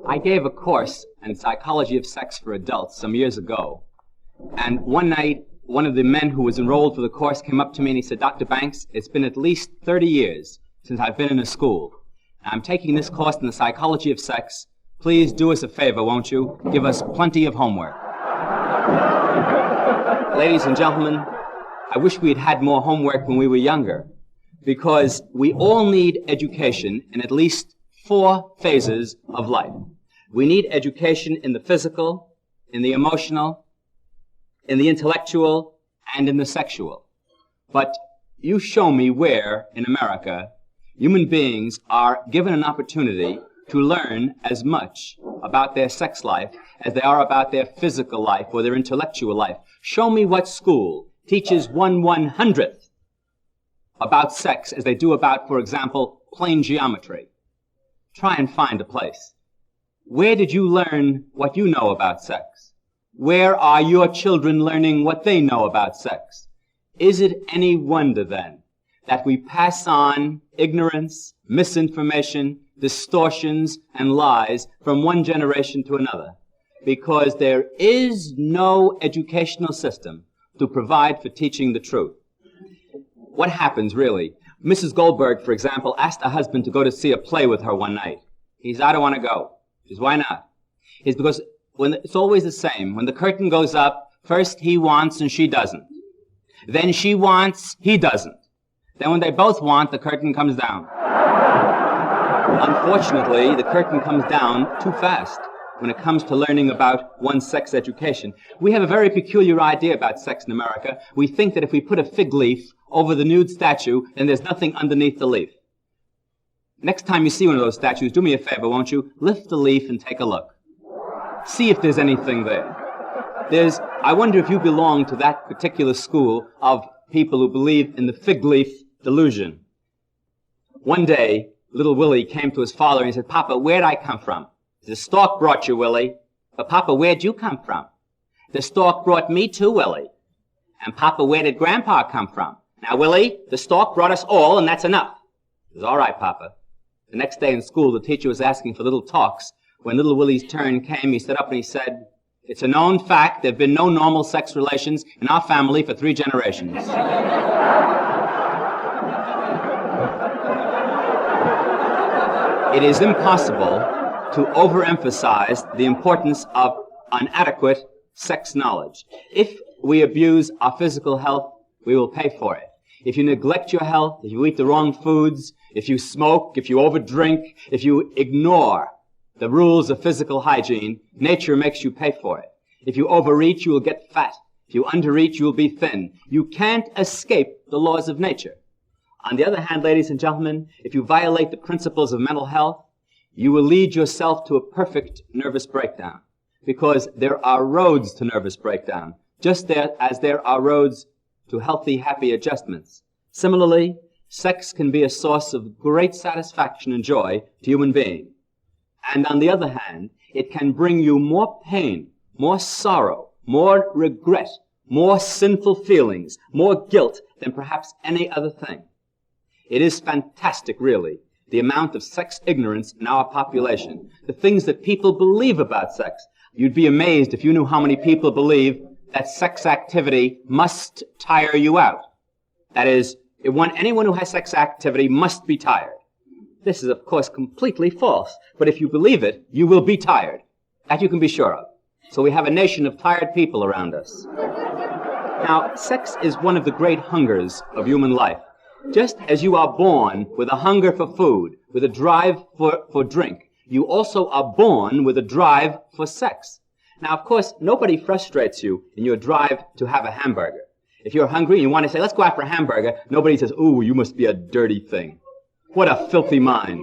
I gave a course in psychology of sex for adults some years ago, and one night, one of the men who was enrolled for the course came up to me and he said, Dr. Banks, it's been at least 30 years since I've been in a school. I'm taking this course in the psychology of sex. Please do us a favor, won't you? Give us plenty of homework. Ladies and gentlemen, I wish we had had more homework when we were younger, because we all need education in at least 4 phases of life. We need education in the physical, in the emotional, in the intellectual, and in the sexual. But you show me where, in America, human beings are given an opportunity to learn as much about their sex life as they are about their physical life or their intellectual life. Show me what school teaches 1/100th about sex as they do about, for example, plane geometry. Try and find a place. Where did you learn what you know about sex? Where are your children learning what they know about sex? Is it any wonder, then, that we pass on ignorance, misinformation, distortions, and lies from one generation to another? Because there is no educational system to provide for teaching the truth. What happens, really? Mrs. Goldberg, for example, asked her husband to go to see a play with her one night. He said, I don't want to go. She says, why not? It's because it's always the same. When the curtain goes up, first he wants and she doesn't. Then she wants, he doesn't. Then when they both want, the curtain comes down. Unfortunately, the curtain comes down too fast when it comes to learning about one's sex education. We have a very peculiar idea about sex in America. We think that if we put a fig leaf over the nude statue, then there's nothing underneath the leaf. Next time you see one of those statues, do me a favor, won't you? Lift the leaf and take a look. See if there's anything there. I wonder if you belong to that particular school of people who believe in the fig leaf delusion. One day, little Willie came to his father and he said, Papa, where'd I come from? The stork brought you, Willie. But Papa, where'd you come from? The stork brought me too, Willie. And Papa, where did Grandpa come from? Now, Willie, the stork brought us all, and that's enough. He says, all right, Papa. The next day in school, the teacher was asking for little talks. When little Willie's turn came, he stood up and he said, it's a known fact there have been no normal sex relations in our family for 3 generations. It is impossible to overemphasize the importance of inadequate sex knowledge. If we abuse our physical health, we will pay for it. If you neglect your health, if you eat the wrong foods, if you smoke, if you overdrink, if you ignore the rules of physical hygiene, nature makes you pay for it. If you overeat, you will get fat. If you undereat, you will be thin. You can't escape the laws of nature. On the other hand, ladies and gentlemen, if you violate the principles of mental health, you will lead yourself to a perfect nervous breakdown, because there are roads to nervous breakdown, just as there are roads to healthy, happy adjustments. Similarly, sex can be a source of great satisfaction and joy to human beings. And on the other hand, it can bring you more pain, more sorrow, more regret, more sinful feelings, more guilt than perhaps any other thing. It is fantastic, really, the amount of sex ignorance in our population, the things that people believe about sex. You'd be amazed if you knew how many people believe that sex activity must tire you out. That is, anyone who has sex activity must be tired. This is, of course, completely false, but if you believe it, you will be tired. That you can be sure of. So we have a nation of tired people around us. Now, sex is one of the great hungers of human life. Just as you are born with a hunger for food, with a drive for drink, you also are born with a drive for sex. Now, of course, nobody frustrates you in your drive to have a hamburger. If you're hungry and you want to say, let's go out for a hamburger, nobody says, ooh, you must be a dirty thing. What a filthy mind.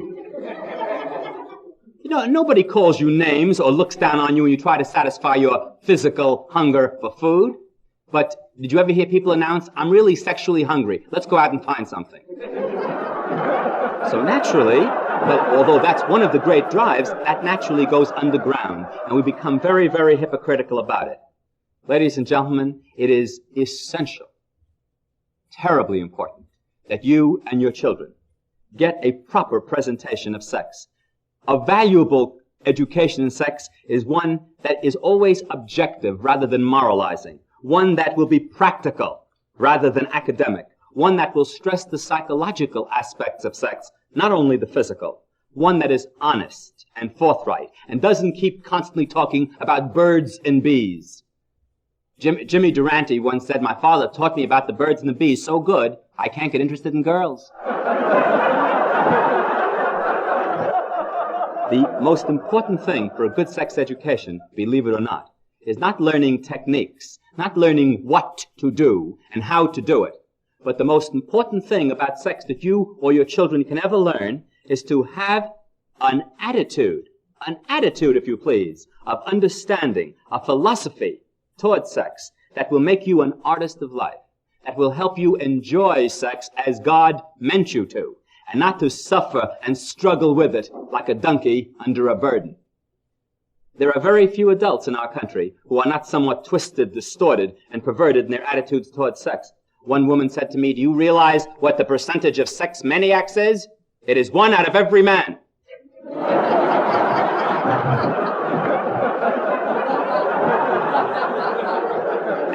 You know, nobody calls you names or looks down on you when you try to satisfy your physical hunger for food. But did you ever hear people announce, I'm really sexually hungry. Let's go out and find something. So naturally, although that's one of the great drives, that naturally goes underground, and we become very, very hypocritical about it. Ladies and gentlemen, it is essential, terribly important, that you and your children get a proper presentation of sex. A valuable education in sex is one that is always objective rather than moralizing, one that will be practical rather than academic, one that will stress the psychological aspects of sex, not only the physical, one that is honest and forthright and doesn't keep constantly talking about birds and bees. Jimmy Durante once said, "My father taught me about the birds and the bees so good, I can't get interested in girls." The most important thing for a good sex education, believe it or not, is not learning techniques, not learning what to do and how to do it. But the most important thing about sex that you or your children can ever learn is to have an attitude, if you please, of understanding, a philosophy towards sex that will make you an artist of life, that will help you enjoy sex as God meant you to, and not to suffer and struggle with it like a donkey under a burden. There are very few adults in our country who are not somewhat twisted, distorted, and perverted in their attitudes towards sex. One woman said to me, "Do you realize what the percentage of sex maniacs is? It is 1 out of every man."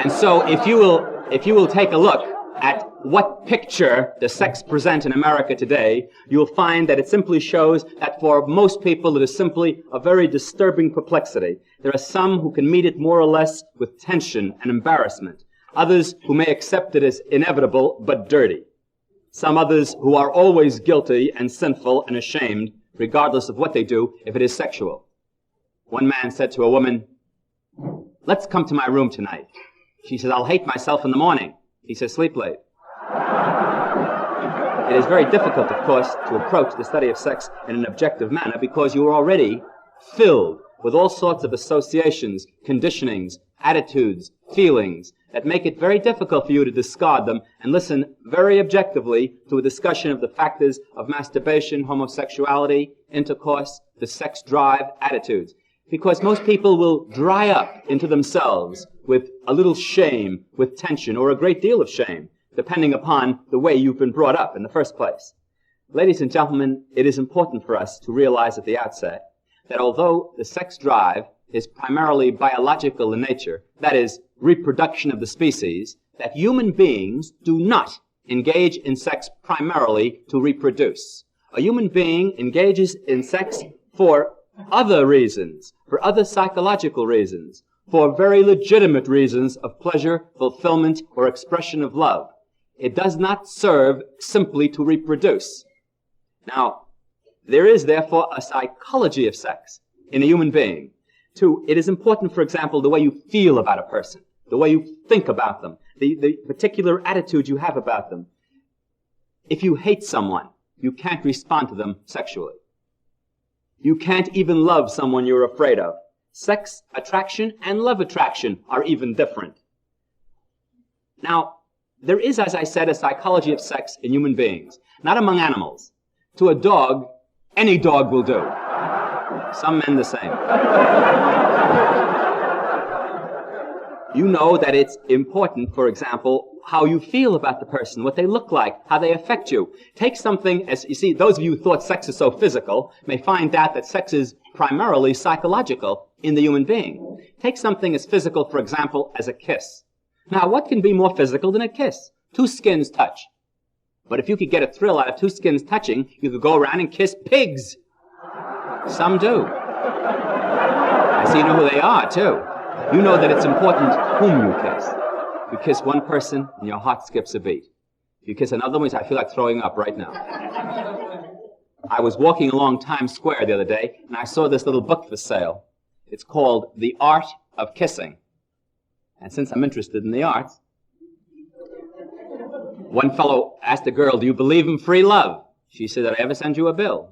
And so if you will take a look at what picture the sex present in America today, you'll find that it simply shows that for most people it is simply a very disturbing perplexity. There are some who can meet it more or less with tension and embarrassment. Others who may accept it as inevitable but dirty. Some others who are always guilty and sinful and ashamed, regardless of what they do, if it is sexual. One man said to a woman, "Let's come to my room tonight." She said, "I'll hate myself in the morning." He says, "Sleep late." It is very difficult, of course, to approach the study of sex in an objective manner because you are already filled with all sorts of associations, conditionings, attitudes, feelings that make it very difficult for you to discard them and listen very objectively to a discussion of the factors of masturbation, homosexuality, intercourse, the sex drive, attitudes. Because most people will dry up into themselves with a little shame, with tension, or a great deal of shame, depending upon the way you've been brought up in the first place. Ladies and gentlemen, it is important for us to realize at the outset that although the sex drive is primarily biological in nature, that is, reproduction of the species, that human beings do not engage in sex primarily to reproduce. A human being engages in sex for other reasons, for other psychological reasons, for very legitimate reasons of pleasure, fulfillment, or expression of love. It does not serve simply to reproduce. Now, there is therefore a psychology of sex in a human being. It is important, for example, the way you feel about a person, the way you think about them, the particular attitude you have about them. If you hate someone, you can't respond to them sexually. You can't even love someone you're afraid of. Sex attraction and love attraction are even different. Now, there is, as I said, a psychology of sex in human beings, not among animals. To a dog, any dog will do. Some men the same. You know that it's important, for example, how you feel about the person, what they look like, how they affect you. Take something as, you see, those of you who thought sex is so physical may find out that sex is primarily psychological in the human being. Take something as physical, for example, as a kiss. Now, what can be more physical than a kiss? Two skins touch. But if you could get a thrill out of two skins touching, you could go around and kiss pigs. Some do. I see you know who they are, too. You know that it's important whom you kiss. You kiss one person, and your heart skips a beat. You kiss another one, I feel like throwing up right now. I was walking along Times Square the other day, and I saw this little book for sale. It's called The Art of Kissing. And since I'm interested in the arts, one fellow asked a girl, "Do you believe in free love?" She said, "Did I ever send you a bill?"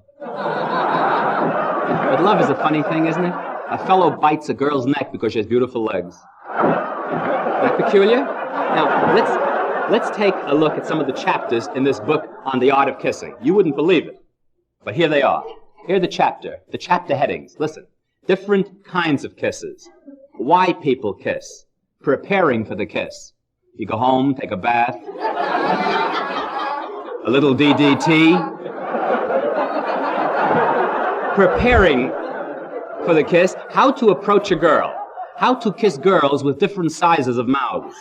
But love is a funny thing, isn't it? A fellow bites a girl's neck because she has beautiful legs. Isn't that peculiar? Now, let's take a look at some of the chapters in this book on the art of kissing. You wouldn't believe it, but here they are. Here are the chapter headings. Listen. Different kinds of kisses. Why people kiss. Preparing for the kiss. You go home, take a bath, a little DDT. for the kiss, how to approach a girl. How to kiss girls with different sizes of mouths.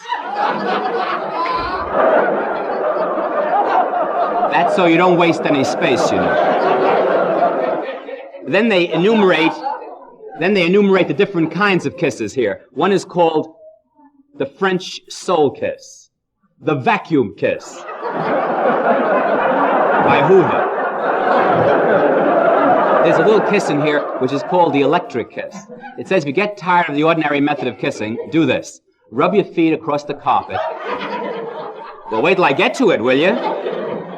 That's so you don't waste any space, you know. Then they enumerate the different kinds of kisses here. One is called the French soul kiss, the vacuum kiss by Hoover. There's a little kiss in here which is called the electric kiss. It says if you get tired of the ordinary method of kissing, do this. Rub your feet across the carpet. Well, wait till I get to it, will you?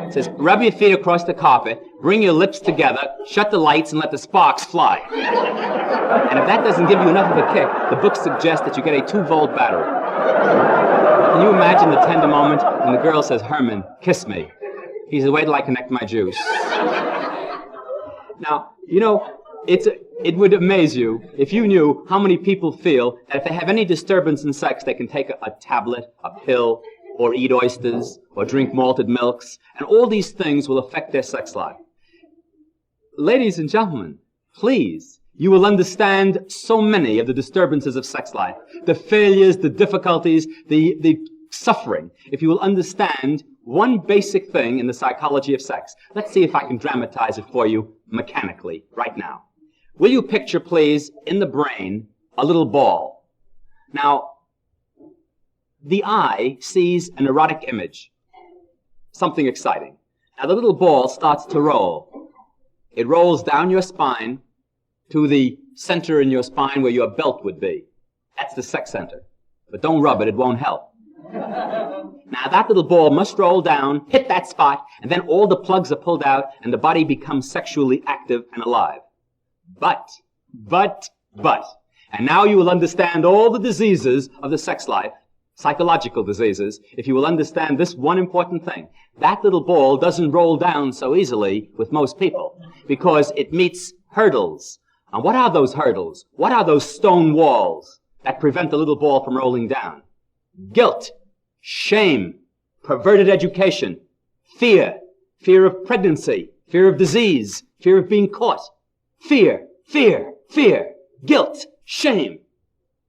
It says, rub your feet across the carpet, bring your lips together, shut the lights, and let the sparks fly. And if that doesn't give you enough of a kick, the book suggests that you get a 2-volt battery. Can you imagine the tender moment when the girl says, Herman, kiss me? He says, wait till I connect my juice. Now, you know, it would amaze you if you knew how many people feel that if they have any disturbance in sex, they can take a tablet, a pill, or eat oysters, or drink malted milks, and all these things will affect their sex life. Ladies and gentlemen, please, you will understand so many of the disturbances of sex life, the failures, the difficulties, the suffering, if you will understand one basic thing in the psychology of sex. Let's see if I can dramatize it for you mechanically right now. Will you picture, please, in the brain, a little ball? Now, the eye sees an erotic image, something exciting. Now, the little ball starts to roll. It rolls down your spine to the center in your spine where your belt would be. That's the sex center. But don't rub it, it won't help. Now, that little ball must roll down, hit that spot, and then all the plugs are pulled out, and the body becomes sexually active and alive. But, and now you will understand all the diseases of the sex life, psychological diseases, if you will understand this one important thing. That little ball doesn't roll down so easily with most people because it meets hurdles. And what are those hurdles? What are those stone walls that prevent the little ball from rolling down? Guilt, shame, perverted education, fear of pregnancy, fear of disease, fear of being caught, fear, guilt, shame.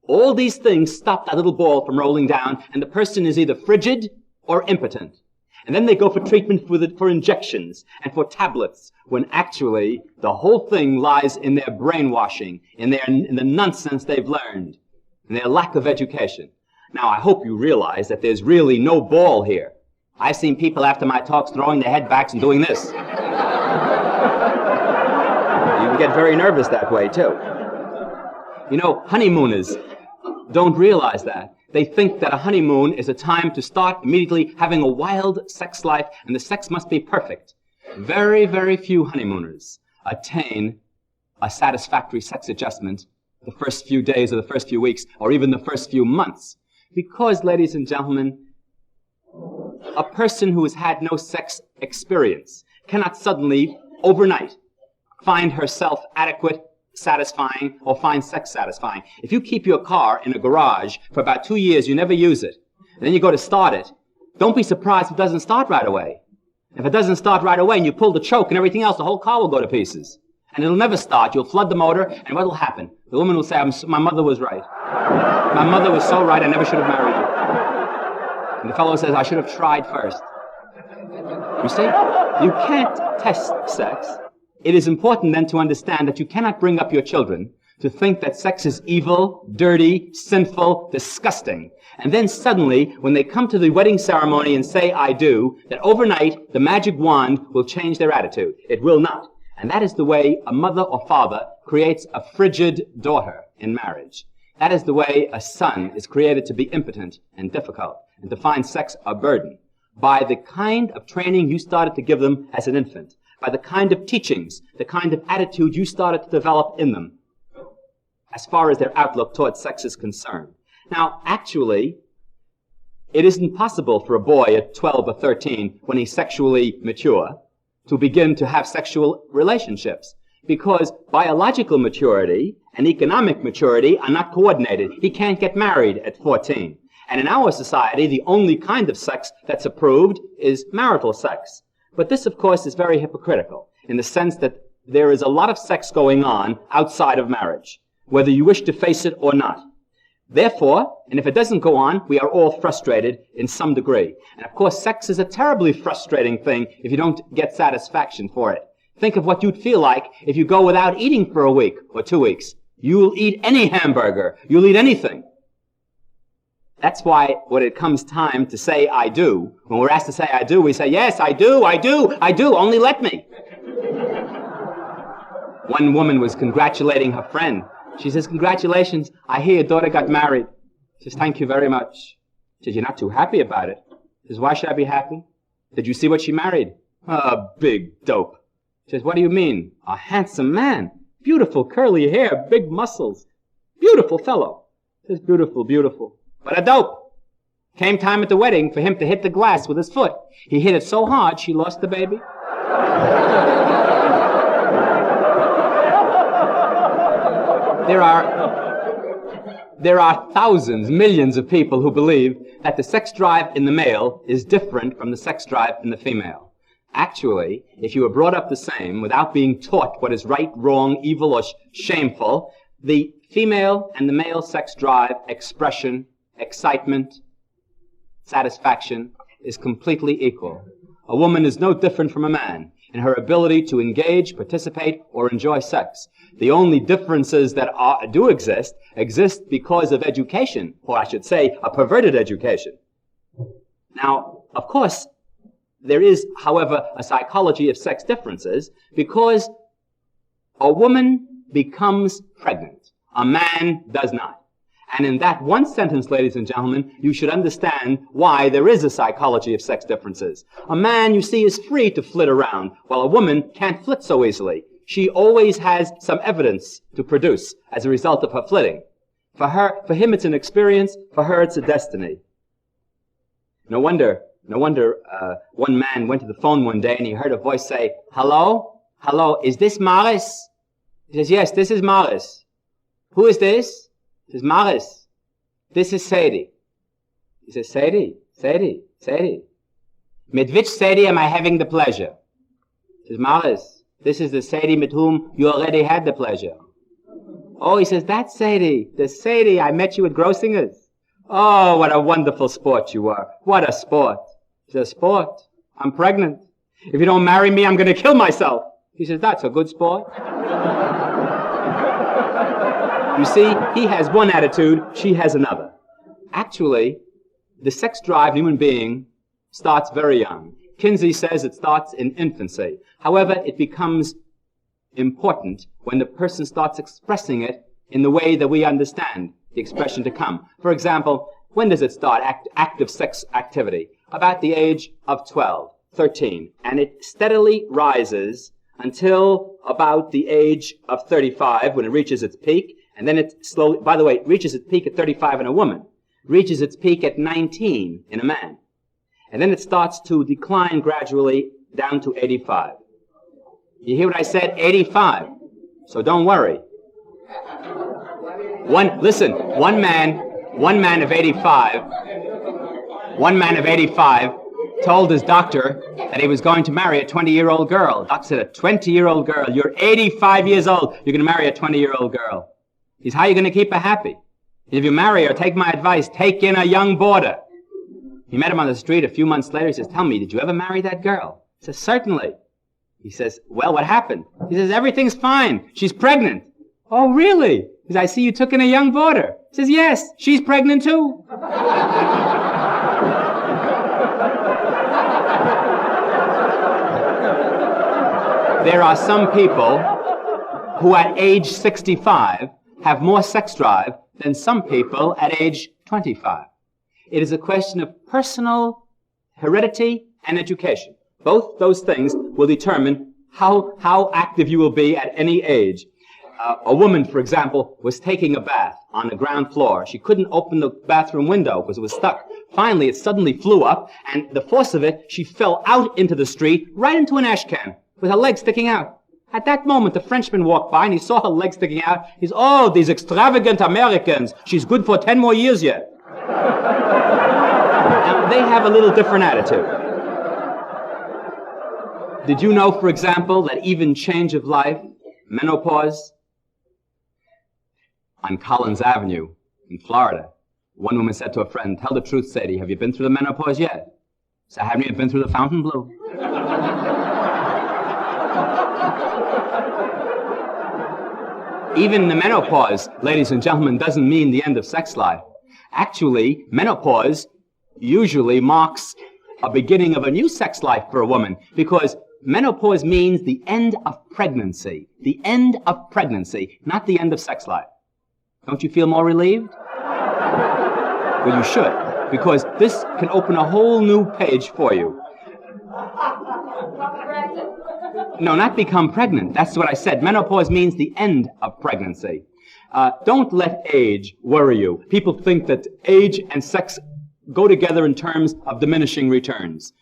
All these things stop that little ball from rolling down, and the person is either frigid or impotent. And then they go for treatment for injections and for tablets, when actually the whole thing lies in their brainwashing, in the nonsense they've learned, in their lack of education. Now, I hope you realize that there's really no ball here. I've seen people after my talks throwing their head backs and doing this. You get very nervous that way, too. You know, honeymooners don't realize that. They think that a honeymoon is a time to start immediately having a wild sex life, and the sex must be perfect. Very, very few honeymooners attain a satisfactory sex adjustment the first few days or the first few weeks or even the first few months. Because, ladies and gentlemen, a person who has had no sex experience cannot suddenly, overnight, find herself adequate, satisfying, or find sex satisfying. If you keep your car in a garage for about 2 years, you never use it, and then you go to start it, don't be surprised if it doesn't start right away. If it doesn't start right away and you pull the choke and everything else, the whole car will go to pieces. And it'll never start. You'll flood the motor, and what will happen? The woman will say, my mother was right. My mother was so right, I never should have married you. And the fellow says, I should have tried first. You see, you can't test sex. It is important then to understand that you cannot bring up your children to think that sex is evil, dirty, sinful, disgusting. And then suddenly, when they come to the wedding ceremony and say, I do, that overnight the magic wand will change their attitude. It will not. And that is the way a mother or father creates a frigid daughter in marriage. That is the way a son is created to be impotent and difficult and to find sex a burden. By the kind of training you started to give them as an infant, by the kind of teachings, the kind of attitude you started to develop in them, as far as their outlook towards sex is concerned. Now, actually, it isn't possible for a boy at 12 or 13, when he's sexually mature, to begin to have sexual relationships, because biological maturity and economic maturity are not coordinated. He can't get married at 14. And in our society, the only kind of sex that's approved is marital sex. But this, of course, is very hypocritical, in the sense that there is a lot of sex going on outside of marriage, whether you wish to face it or not. Therefore, and if it doesn't go on, we are all frustrated in some degree. And of course, sex is a terribly frustrating thing if you don't get satisfaction for it. Think of what you'd feel like if you go without eating for a week or 2 weeks. You'll eat any hamburger. You'll eat anything. That's why when it comes time to say I do, when we're asked to say I do, we say, yes, I do, only let me. One woman was congratulating her friend. She says, congratulations, I hear your daughter got married. She says, thank you very much. She says, you're not too happy about it. She says, why should I be happy? Did you see what she married? A big dope. She says, what do you mean? A handsome man. Beautiful curly hair, big muscles. Beautiful fellow. She says, beautiful, beautiful. But a dope. Came time at the wedding for him to hit the glass with his foot. He hit it so hard she lost the baby. There are thousands, millions of people who believe that the sex drive in the male is different from the sex drive in the female. Actually, if you were brought up the same without being taught what is right, wrong, evil, or shameful, the female and the male sex drive, expression, excitement, satisfaction is completely equal. A woman is no different from a man in her ability to engage, participate, or enjoy sex. The only differences that do exist because of education, or I should say, a perverted education. Now, of course, there is, however, a psychology of sex differences because a woman becomes pregnant. A man does not. And in that one sentence, ladies and gentlemen, you should understand why there is a psychology of sex differences. A man, you see, is free to flit around, while a woman can't flit so easily. She always has some evidence to produce as a result of her flitting. For him it's an experience, for her it's a destiny. No wonder, one man went to the phone one day and he heard a voice say, hello, is this Maris? He says, yes, this is Maris. Who is this? He says, Maris, this is Sadie. He says, Sadie. Mit which Sadie am I having the pleasure? He says, Maris, this is the Sadie with whom you already had the pleasure. Oh, he says, that's Sadie, the Sadie I met you at Grossinger's. Oh, what a wonderful sport you are. What a sport. He says, sport? I'm pregnant. If you don't marry me, I'm going to kill myself. He says, that's a good sport. You see, he has one attitude, she has another. Actually, the sex drive in a human being starts very young. Kinsey says it starts in infancy. However, it becomes important when the person starts expressing it in the way that we understand the expression to come. For example, when does it start, active sex activity? About the age of 12, 13. And it steadily rises until about the age of 35 when it reaches its peak. And then it slowly, by the way, it reaches its peak at 35 in a woman, reaches its peak at 19 in a man. And then it starts to decline gradually down to 85. You hear what I said? 85. So don't worry. One man of 85 told his doctor that he was going to marry a 20-year-old girl. The doctor said, a 20-year-old girl? You're 85 years old. You're going to marry a 20-year-old girl. He says, how are you going to keep her happy? If you marry her, take my advice, take in a young boarder. He met him on the street a few months later. He says, tell me, did you ever marry that girl? He says, certainly. He says, well, what happened? He says, everything's fine. She's pregnant. Oh, really? He says, I see you took in a young boarder. He says, yes, she's pregnant too. There are some people who at age 65 have more sex drive than some people at age 25. It is a question of personal heredity and education. Both those things will determine how active you will be at any age. A woman, for example, was taking a bath on the ground floor. She couldn't open the bathroom window because it was stuck. Finally, it suddenly flew up, and the force of it, she fell out into the street, right into an ash can, with her leg sticking out. At that moment, the Frenchman walked by, and he saw her leg sticking out. He said, oh, these extravagant Americans. She's good for 10 more years yet. Now, they have a little different attitude. Did you know, for example, that even change of life, menopause, on Collins Avenue in Florida, one woman said to a friend, "Tell the truth, Sadie, have you been through the menopause yet?" So, "Haven't you been through the Fontainebleau?" Even the menopause, ladies and gentlemen, doesn't mean the end of sex life. Actually, menopause usually marks a beginning of a new sex life for a woman, because menopause means the end of pregnancy. The end of pregnancy, not the end of sex life. Don't you feel more relieved? Well, you should, because this can open a whole new page for you. No, not become pregnant. That's what I said. Menopause means the end of pregnancy. Don't let age worry you. People think that age and sex go together in terms of diminishing returns.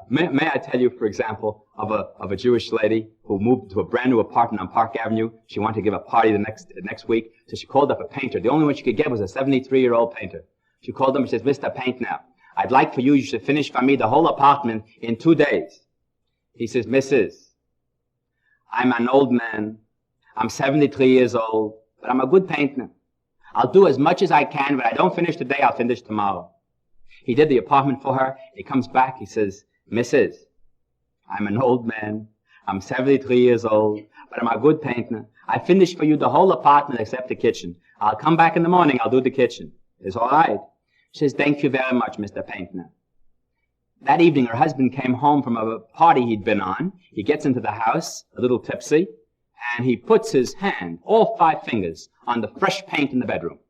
May I tell you, for example, of a Jewish lady who moved to a brand new apartment on Park Avenue. She wanted to give a party the next week, so she called up a painter. The only one she could get was a 73-year-old painter. She called him and says, "Mr. Paint now, I'd like for you to finish for me the whole apartment in 2 days." He says, "Mrs., I'm an old man. I'm 73 years old, but I'm a good painter. I'll do as much as I can, but I don't finish today, I'll finish tomorrow." He did the apartment for her. He comes back, he says, "Mrs., I'm an old man. I'm 73 years old, but I'm a good painter. I finished for you the whole apartment except the kitchen. I'll come back in the morning, I'll do the kitchen." It's all right. She says, "Thank you very much, Mr. Painter." That evening, her husband came home from a party he'd been on. He gets into the house, a little tipsy, and he puts his hand, all 5 fingers, on the fresh paint in the bedroom.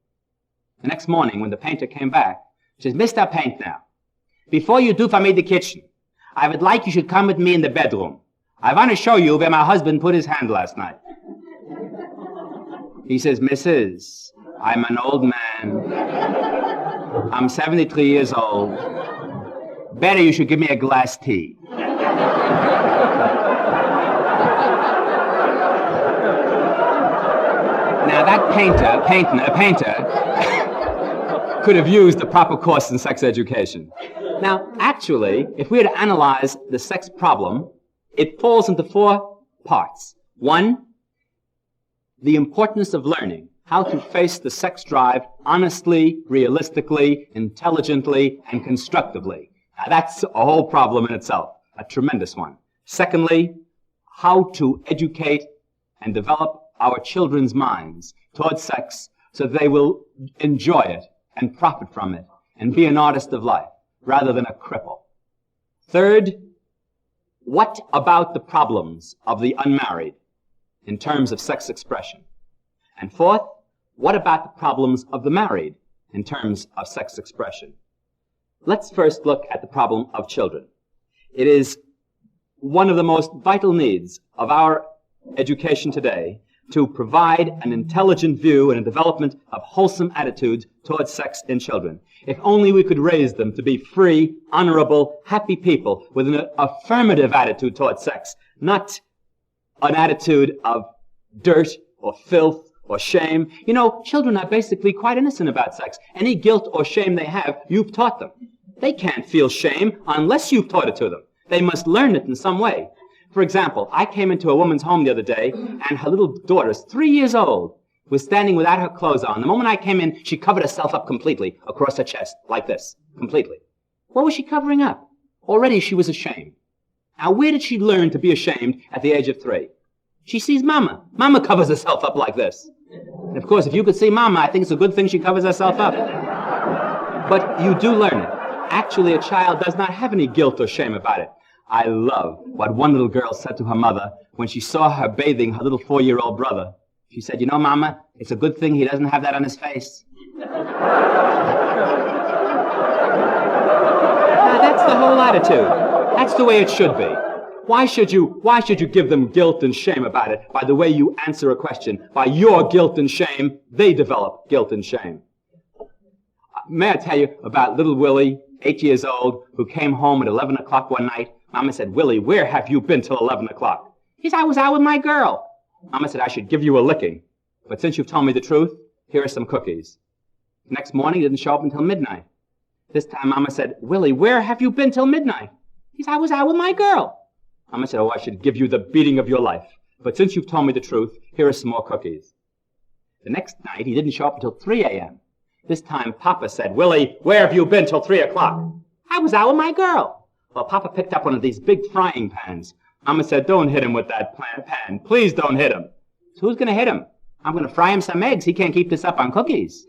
The next morning, when the painter came back, she says, "Mr. Paint now, before you do for me the kitchen, I would like you should come with me in the bedroom. I want to show you where my husband put his hand last night." He says, "Mrs., I'm an old man. I'm 73 years old. Better you should give me a glass tea." Now that painter could have used the proper course in sex education. Now, actually, if we were to analyze the sex problem, it falls into 4 parts. 1, the importance of learning how to face the sex drive honestly, realistically, intelligently, and constructively. Now, that's a whole problem in itself, a tremendous one. Secondly, how to educate and develop our children's minds towards sex so they will enjoy it and profit from it and be an artist of life rather than a cripple. Third, what about the problems of the unmarried in terms of sex expression? And fourth, what about the problems of the married in terms of sex expression? Let's first look at the problem of children. It is one of the most vital needs of our education today to provide an intelligent view and a development of wholesome attitudes towards sex in children. If only we could raise them to be free, honorable, happy people with an affirmative attitude towards sex, not an attitude of dirt or filth or shame. You know, children are basically quite innocent about sex. Any guilt or shame they have, you've taught them. They can't feel shame unless you've taught it to them. They must learn it in some way. For example, I came into a woman's home the other day, and her little daughter, 3 years old, was standing without her clothes on. The moment I came in, she covered herself up completely across her chest, like this, completely. What was she covering up? Already she was ashamed. Now, where did she learn to be ashamed at the age of 3? She sees Mama. Mama covers herself up like this. And of course, if you could see Mama, I think it's a good thing she covers herself up. But you do learn it. Actually, a child does not have any guilt or shame about it. I love what one little girl said to her mother when she saw her bathing her little 4-year-old brother. She said, "You know, Mama, it's a good thing he doesn't have that on his face." Now, that's the whole attitude. That's the way it should be. Why should you give them guilt and shame about it by the way you answer a question? By your guilt and shame, they develop guilt and shame. May I tell you about little Willie, 8 years old, who came home at 11 o'clock one night. Mama said, "Willie, where have you been till 11 o'clock? He said, "I was out with my girl." Mama said, "I should give you a licking. But since you've told me the truth, here are some cookies." Next morning, he didn't show up until midnight. This time, Mama said, "Willie, where have you been till midnight?" He said, "I was out with my girl." Mama said, oh, I should give you the beating of your life. But since you've told me the truth, here are some more cookies. The next night, he didn't show up until 3 a.m. This time, Papa said, Willie, where have you been till 3 o'clock? I was out with my girl. Well, Papa picked up one of these big frying pans. Mama said, don't hit him with that pan. Please don't hit him. So who's going to hit him? I'm going to fry him some eggs. He can't keep this up on cookies.